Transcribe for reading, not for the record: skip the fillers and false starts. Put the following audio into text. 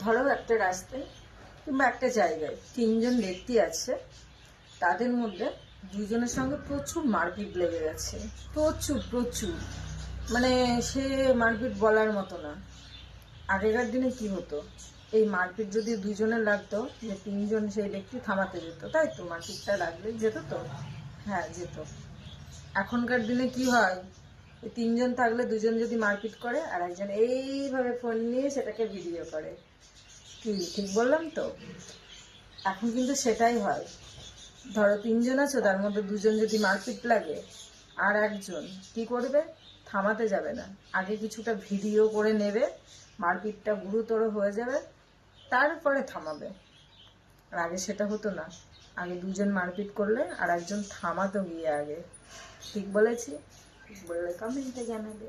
ধরো একটা রাস্তায় কিংবা একটা জায়গায় তিনজন ব্যক্তি আছে, তাদের মধ্যে দুজনের সঙ্গে প্রচুর মারপিট লেগে গেছে। প্রচুর প্রচুর, মানে সে মারপিট বলার মতো না। আগেকার দিনে কি হতো, এই মারপিট যদি দুজনের লাগতো, যে তিনজন সেই ব্যক্তি থামাতে যেত, তাই তো মারপিটটা লাগলে যেত তো। হ্যাঁ, যেত। এখনকার দিনে কি হয়, এই তিনজন থাকলে দুজন যদি মারপিট করে আর একজন এইভাবে ফোন নিয়ে সেটাকে ভিডিও করে। কি ঠিক বললাম তো? এখন কিন্তু সেটাই হয়। ধরো তিনজন আছো, তার মধ্যে দুজন যদি মারপিট লাগে, আর একজন কি করবে, থামাতে যাবে না, আগে কিছুটা ভিডিও করে নেবে, মারপিটটা গুরুতর হয়ে যাবে, তারপরে থামাবে। আর আগে সেটা হতো না, আগে দুজন মারপিট করলে আর একজন থামাতো গিয়ে আগে। ঠিক বলেছি? ঠিক বললে কমেন্টে জানাবে।